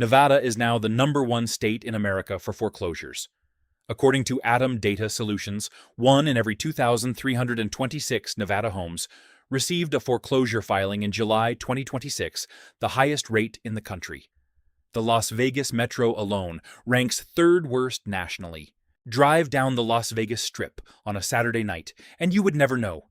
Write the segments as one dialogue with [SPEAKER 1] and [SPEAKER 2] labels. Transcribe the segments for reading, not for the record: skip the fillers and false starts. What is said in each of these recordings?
[SPEAKER 1] Nevada is now the #1 state in America for foreclosures. According to Atom Data Solutions, 1 in every 2,326 Nevada homes received a foreclosure filing in July 2026, the highest rate in the country. The Las Vegas metro alone ranks 3rd worst nationally. Drive down the Las Vegas Strip on a Saturday night, and you would never know.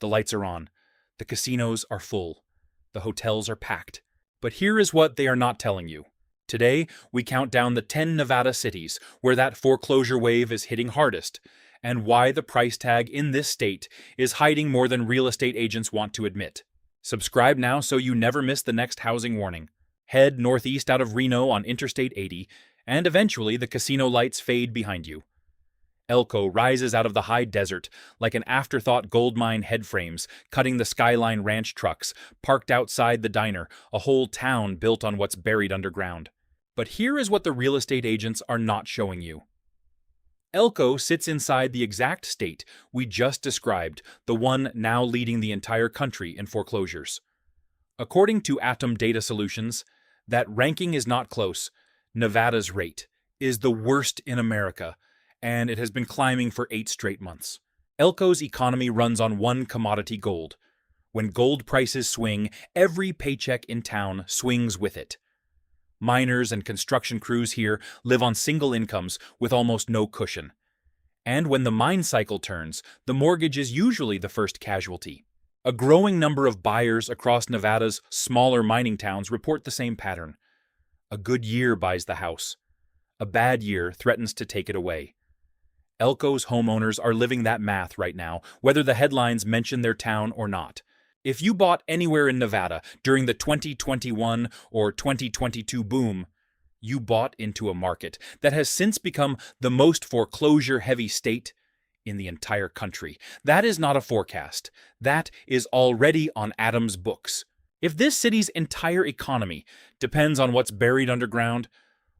[SPEAKER 1] The lights are on. The casinos are full. The hotels are packed. But here is what they are not telling you. Today, we count down the 10 Nevada cities where that foreclosure wave is hitting hardest, and why the price tag in this state is hiding more than real estate agents want to admit. Subscribe now so you never miss the next housing warning. Head northeast out of Reno on Interstate 80, and eventually the casino lights fade behind you. Elko rises out of the high desert like an afterthought gold mine headframes cutting the Skyline Ranch trucks, parked outside the diner, a whole town built on what's buried underground. But here is what the real estate agents are not showing you. Elko sits inside the exact state we just described, the one now leading the entire country in foreclosures. According to Atom Data Solutions, that ranking is not close. Nevada's rate is the worst in America, and it has been climbing for 8 straight months. Elko's economy runs on one commodity: gold. When gold prices swing, every paycheck in town swings with it. Miners and construction crews here live on single incomes with almost no cushion. And when the mine cycle turns, the mortgage is usually the first casualty. A growing number of buyers across Nevada's smaller mining towns report the same pattern. A good year buys the house. A bad year threatens to take it away. Elko's homeowners are living that math right now, whether the headlines mention their town or not. If you bought anywhere in Nevada during the 2021 or 2022 boom, you bought into a market that has since become the most foreclosure-heavy state in the entire country. That is not a forecast. That is already on Atom's books. If this city's entire economy depends on what's buried underground,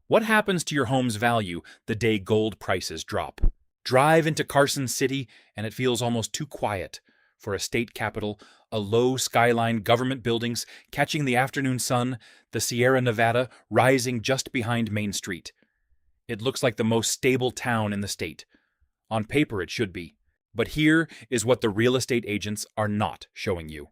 [SPEAKER 1] what happens to your home's value the day gold prices drop? Drive into Carson City, and it feels almost too quiet for a state capital, a low skyline, government buildings catching the afternoon sun, the Sierra Nevada rising just behind Main Street. It looks like the most stable town in the state. On paper, it should be. But here is what the real estate agents are not showing you.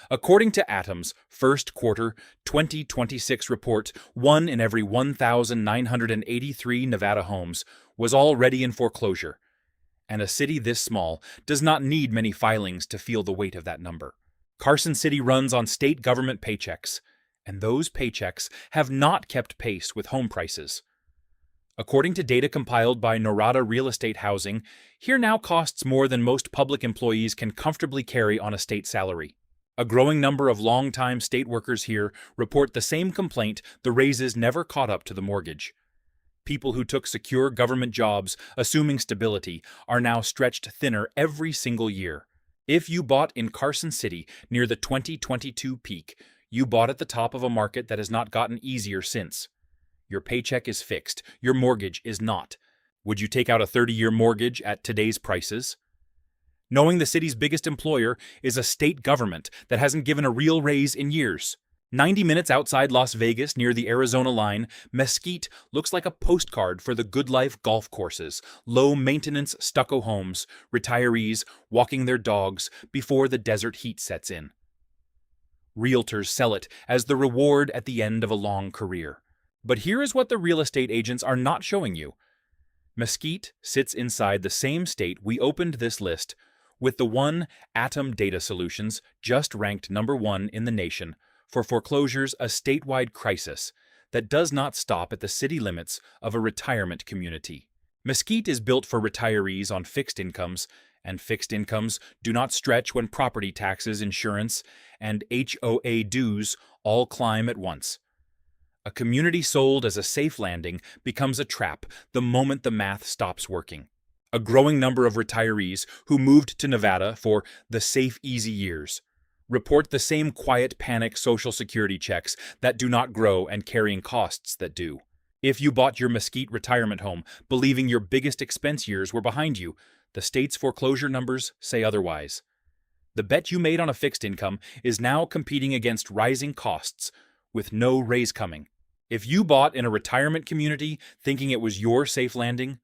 [SPEAKER 1] According to Atom's first quarter 2026 report, 1 in every 1,983 Nevada homes was already in foreclosure. And a city this small does not need many filings to feel the weight of that number. Carson City runs on state government paychecks, and those paychecks have not kept pace with home prices. According to data compiled by Norada Real Estate Housing, here now costs more than most public employees can comfortably carry on a state salary. A growing number of longtime state workers here report the same complaint: the raises never caught up to the mortgage. People who took secure government jobs, assuming stability, are now stretched thinner every single year. If you bought in Carson City near the 2022 peak, you bought at the top of a market that has not gotten easier since. Your paycheck is fixed. Your mortgage is not. Would you take out a 30-year mortgage at today's prices? Knowing the city's biggest employer is a state government that hasn't given a real raise in years. 90 minutes outside Las Vegas, near the Arizona line, Mesquite looks like a postcard for the good life golf courses, low-maintenance stucco homes, retirees walking their dogs before the desert heat sets in. Realtors sell it as the reward at the end of a long career. But here is what the real estate agents are not showing you. Mesquite sits inside the same state we opened this list with, the one Atom Data Solutions just ranked #1 in the nation for foreclosures, a statewide crisis that does not stop at the city limits of a retirement community. Mesquite is built for retirees on fixed incomes, and fixed incomes do not stretch when property taxes, insurance, and HOA dues all climb at once. A community sold as a safe landing becomes a trap the moment the math stops working. A growing number of retirees who moved to Nevada for the safe, easy years report the same quiet panic Social Security checks that do not grow and carrying costs that do. If you bought your Mesquite retirement home believing your biggest expense years were behind you, the state's foreclosure numbers say otherwise. The bet you made on a fixed income is now competing against rising costs with no raise coming. If you bought in a retirement community thinking it was your safe landing,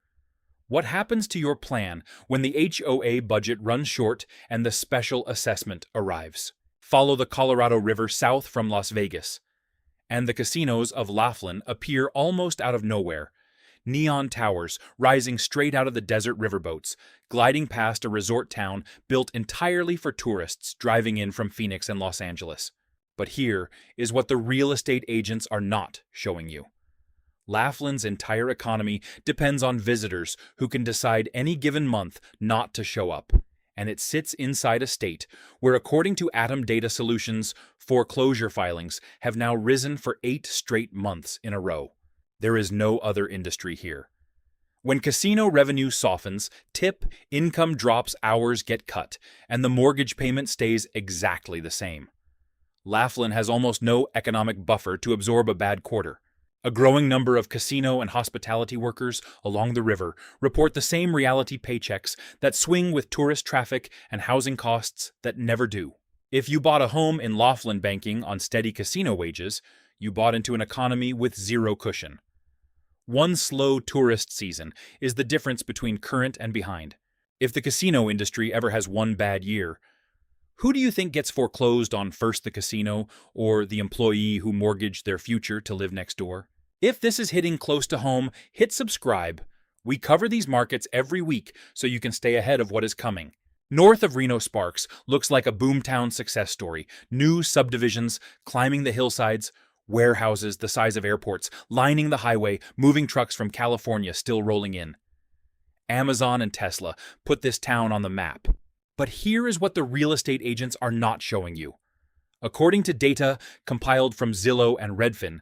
[SPEAKER 1] what happens to your plan when the HOA budget runs short and the special assessment arrives? Follow the Colorado River south from Las Vegas, and the casinos of Laughlin appear almost out of nowhere. Neon towers rising straight out of the desert riverboats, gliding past a resort town built entirely for tourists driving in from Phoenix and Los Angeles. But here is what the real estate agents are not showing you. Laughlin's entire economy depends on visitors who can decide any given month not to show up, and it sits inside a state where, according to Atom Data Solutions, foreclosure filings have now risen for 8 straight months in a row. There is no other industry here. When casino revenue softens, tip, income drops, hours get cut, and the mortgage payment stays exactly the same. Laughlin has almost no economic buffer to absorb a bad quarter. A growing number of casino and hospitality workers along the river report the same reality paychecks that swing with tourist traffic and housing costs that never do. If you bought a home in Laughlin banking on steady casino wages, you bought into an economy with zero cushion. One slow tourist season is the difference between current and behind. If the casino industry ever has one bad year, who do you think gets foreclosed on first, the casino or the employee who mortgaged their future to live next door? If this is hitting close to home, hit subscribe. We cover these markets every week so you can stay ahead of what is coming. North of Reno, Sparks looks like a boomtown success story. New subdivisions climbing the hillsides, warehouses the size of airports lining the highway, moving trucks from California still rolling in. Amazon and Tesla put this town on the map. But here is what the real estate agents are not showing you. According to data compiled from Zillow and Redfin,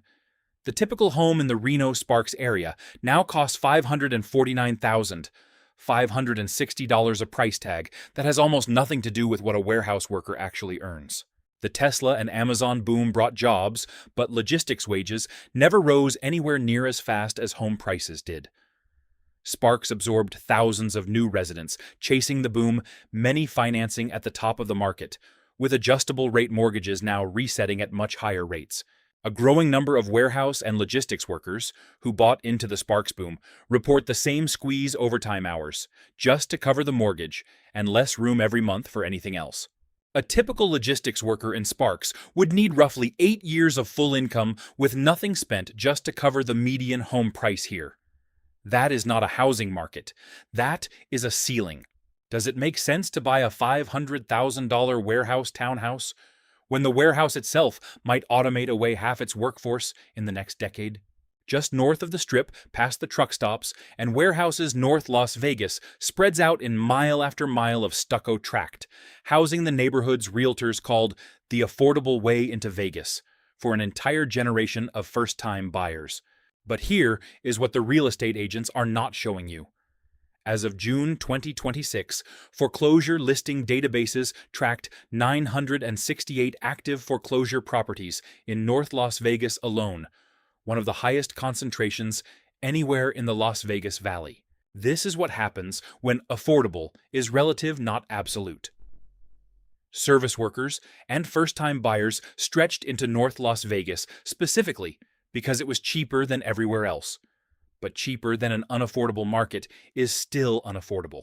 [SPEAKER 1] the typical home in the Reno Sparks area now costs $549,560 a price tag that has almost nothing to do with what a warehouse worker actually earns. The Tesla and Amazon boom brought jobs, but logistics wages never rose anywhere near as fast as home prices did. Sparks absorbed thousands of new residents, chasing the boom, many financing at the top of the market, with adjustable rate mortgages now resetting at much higher rates. A growing number of warehouse and logistics workers who bought into the Sparks boom report the same squeeze overtime hours, just to cover the mortgage, and less room every month for anything else. A typical logistics worker in Sparks would need roughly 8 years of full income with nothing spent just to cover the median home price here. That is not a housing market. That is a ceiling. Does it make sense to buy a $500,000 warehouse townhouse when the warehouse itself might automate away half its workforce in the next decade? Just north of the Strip, past the truck stops, and warehouses north Las Vegas spreads out in mile after mile of stucco tract, housing the neighborhood's realtors called the affordable way into Vegas for an entire generation of first-time buyers. But here is what the real estate agents are not showing you. As of June 2026, foreclosure listing databases tracked 968 active foreclosure properties in North Las Vegas alone, one of the highest concentrations anywhere in the Las Vegas Valley. This is what happens when affordable is relative, not absolute. Service workers and first-time buyers stretched into North Las Vegas specifically because it was cheaper than everywhere else. But cheaper than an unaffordable market is still unaffordable.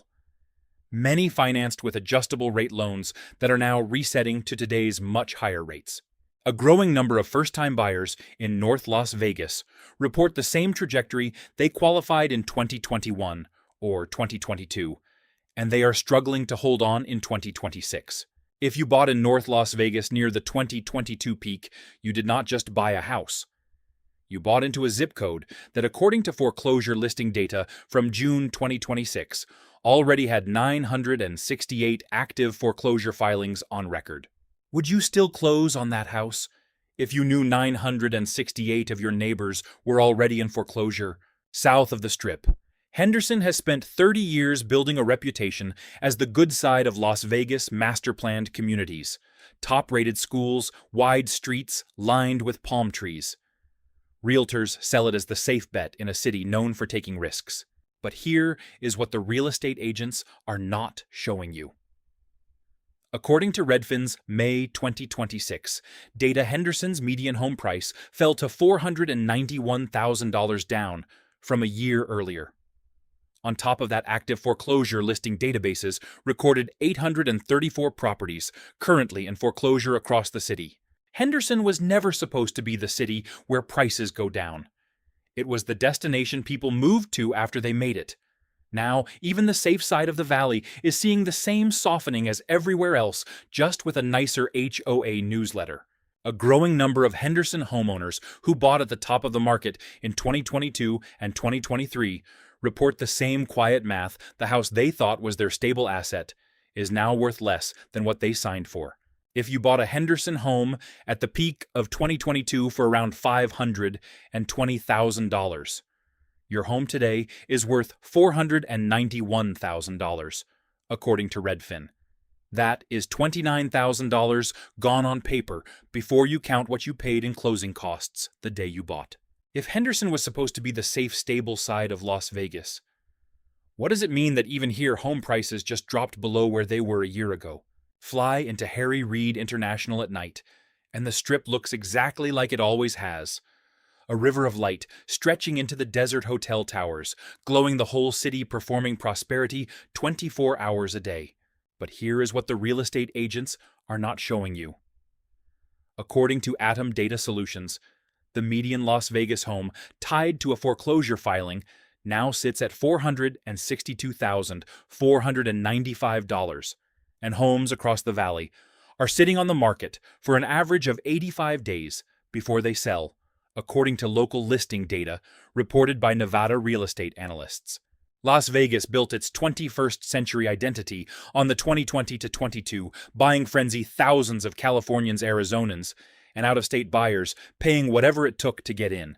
[SPEAKER 1] Many financed with adjustable rate loans that are now resetting to today's much higher rates. A growing number of first-time buyers in North Las Vegas report the same trajectory they qualified in 2021 or 2022, and they are struggling to hold on in 2026. If you bought in North Las Vegas near the 2022 peak, you did not just buy a house. You bought into a zip code that, according to foreclosure listing data from June 2026, already had 968 active foreclosure filings on record. Would you still close on that house if you knew 968 of your neighbors were already in foreclosure? South of the Strip, Henderson has spent 30 years building a reputation as the good side of Las Vegas master-planned communities. Top-rated schools, wide streets lined with palm trees. Realtors sell it as the safe bet in a city known for taking risks. But here is what the real estate agents are not showing you. According to Redfin's May 2026 data, Henderson's median home price fell to $491,000, down from a year earlier. On top of that, active foreclosure listing databases recorded 834 properties currently in foreclosure across the city. Henderson was never supposed to be the city where prices go down. It was the destination people moved to after they made it. Now, even the safe side of the valley is seeing the same softening as everywhere else, just with a nicer HOA newsletter. A growing number of Henderson homeowners who bought at the top of the market in 2022 and 2023 report the same quiet math. The house they thought was their stable asset is now worth less than what they signed for. If you bought a Henderson home at the peak of 2022 for around $520,000, your home today is worth $491,000, according to Redfin. That is $29,000 gone on paper before you count what you paid in closing costs the day you bought. If Henderson was supposed to be the safe, stable side of Las Vegas, what does it mean that even here home prices just dropped below where they were a year ago? Fly into Harry Reid International at night, and the Strip looks exactly like it always has. A river of light stretching into the desert hotel towers, glowing the whole city, performing prosperity 24 hours a day. But here is what the real estate agents are not showing you. According to Atom Data Solutions, the median Las Vegas home tied to a foreclosure filing now sits at $462,495, and homes across the valley are sitting on the market for an average of 85 days before they sell, according to local listing data reported by Nevada real estate analysts. Las Vegas built its 21st century identity on the 2020-22 buying frenzy, thousands of Californians, Arizonans, and out-of-state buyers paying whatever it took to get in.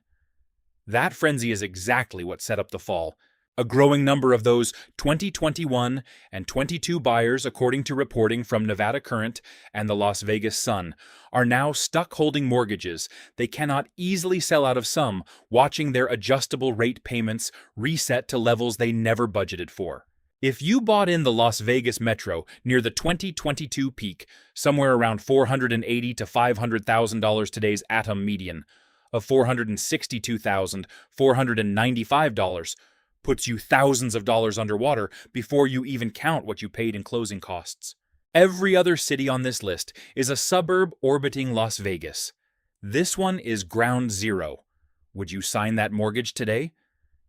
[SPEAKER 1] That frenzy is exactly what set up the fall. A growing number of those 2021 and 22 buyers, according to reporting from Nevada Current and the Las Vegas Sun, are now stuck holding mortgages they cannot easily sell out of, some watching their adjustable rate payments reset to levels they never budgeted for. If you bought in the Las Vegas metro near the 2022 peak, somewhere around $480,000 to $500,000, today's Atom median of $462,495 puts you thousands of dollars underwater before you even count what you paid in closing costs. Every other city on this list is a suburb orbiting Las Vegas. This one is ground zero. Would you sign that mortgage today?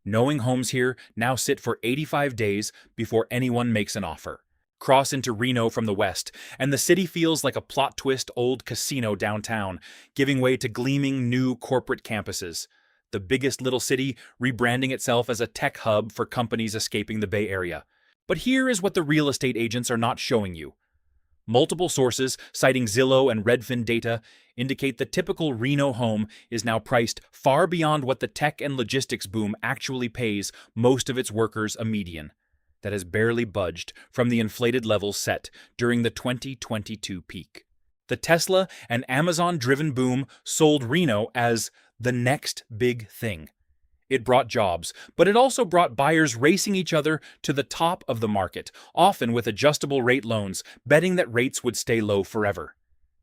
[SPEAKER 1] Knowing homes here now sit for 85 days before anyone makes an offer. Cross into Reno from the west, and the city feels like a plot twist old casino downtown, giving way to gleaming new corporate campuses. The biggest little city rebranding itself as a tech hub for companies escaping the Bay Area. But here is what the real estate agents are not showing you. Multiple sources, citing Zillow and Redfin data, indicate the typical Reno home is now priced far beyond what the tech and logistics boom actually pays most of its workers, a median that has barely budged from the inflated levels set during the 2022 peak. The Tesla and Amazon-driven boom sold Reno as the next big thing. It brought jobs, but it also brought buyers racing each other to the top of the market, often with adjustable rate loans, betting that rates would stay low forever.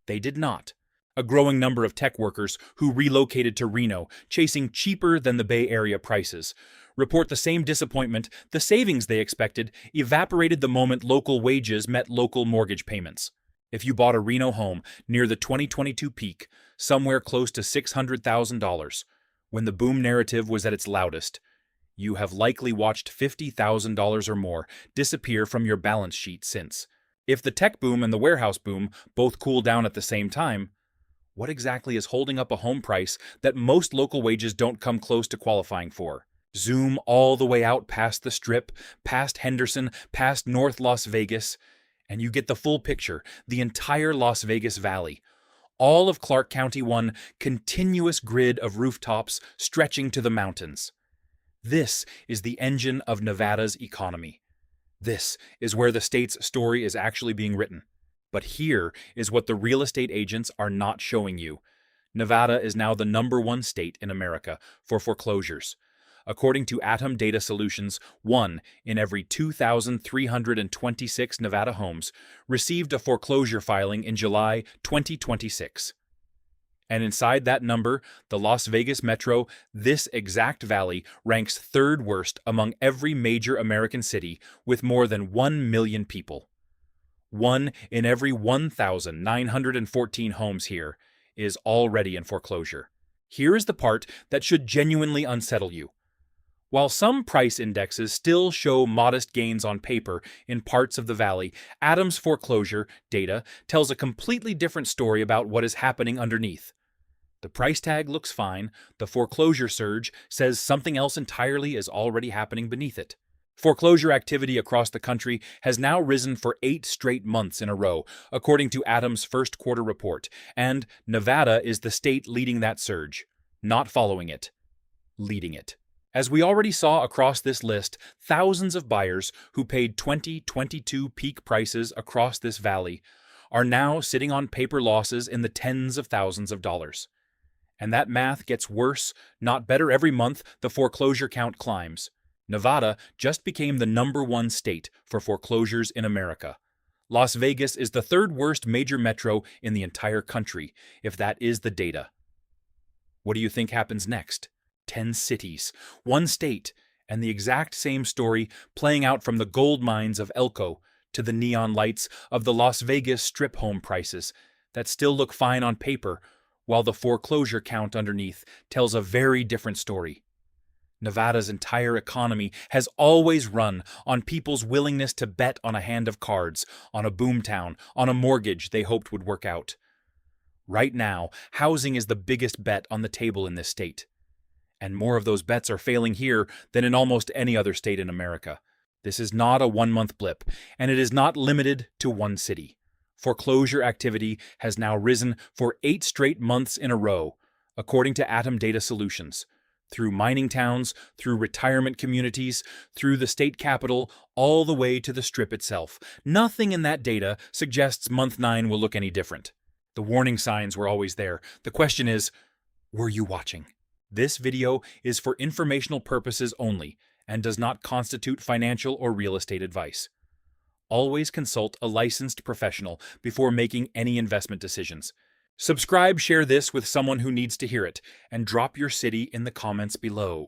[SPEAKER 1] They did not. A growing number of tech workers who relocated to Reno, chasing cheaper than the Bay Area prices, report the same disappointment. The savings they expected evaporated the moment local wages met local mortgage payments. If you bought a Reno home near the 2022 peak, somewhere close to $600,000, when the boom narrative was at its loudest, you have likely watched $50,000 or more disappear from your balance sheet since. If the tech boom and the warehouse boom both cool down at the same time, what exactly is holding up a home price that most local wages don't come close to qualifying for? Zoom all the way out past the Strip, past Henderson, past North Las Vegas, and you get the full picture, the entire Las Vegas Valley. All of Clark County, one continuous grid of rooftops stretching to the mountains. This is the engine of Nevada's economy. This is where the state's story is actually being written. But here is what the real estate agents are not showing you. Nevada is now the #1 state in America for foreclosures. According to Atom Data Solutions, 1 in every 2,326 Nevada homes received a foreclosure filing in July 2026. And inside that number, the Las Vegas metro, this exact valley ranks third worst among every major American city with more than 1 million people. 1 in every 1,914 homes here is already in foreclosure. Here is the part that should genuinely unsettle you. While some price indexes still show modest gains on paper in parts of the valley, Adam's foreclosure data tells a completely different story about what is happening underneath. The price tag looks fine, the foreclosure surge says something else entirely is already happening beneath it. Foreclosure activity across the country has now risen for 8 straight months in a row, according to Adam's first quarter report, and Nevada is the state leading that surge. Not following it, leading it. As we already saw across this list, thousands of buyers who paid 2022 peak prices across this valley are now sitting on paper losses in the tens of thousands of dollars. And that math gets worse, not better. Every month the foreclosure count climbs. Nevada just became the #1 state for foreclosures in America. Las Vegas is the third worst major metro in the entire country, if that is the data. What do you think happens next? 10 cities, 1 state, and the exact same story playing out from the gold mines of Elko to the neon lights of the Las Vegas strip home prices that still look fine on paper, while the foreclosure count underneath tells a very different story. Nevada's entire economy has always run on people's willingness to bet on a hand of cards, on a boomtown, on a mortgage they hoped would work out. Right now, housing is the biggest bet on the table in this state. And more of those bets are failing here than in almost any other state in America. This is not a one-month blip, and it is not limited to one city. Foreclosure activity has now risen for 8 straight months in a row, according to Atom Data Solutions, through mining towns, through retirement communities, through the state capital, all the way to the Strip itself. Nothing in that data suggests month 9 will look any different. The warning signs were always there. The question is, were you watching? This video is for informational purposes only and does not constitute financial or real estate advice. Always consult a licensed professional before making any investment decisions. Subscribe, share this with someone who needs to hear it, and drop your city in the comments below.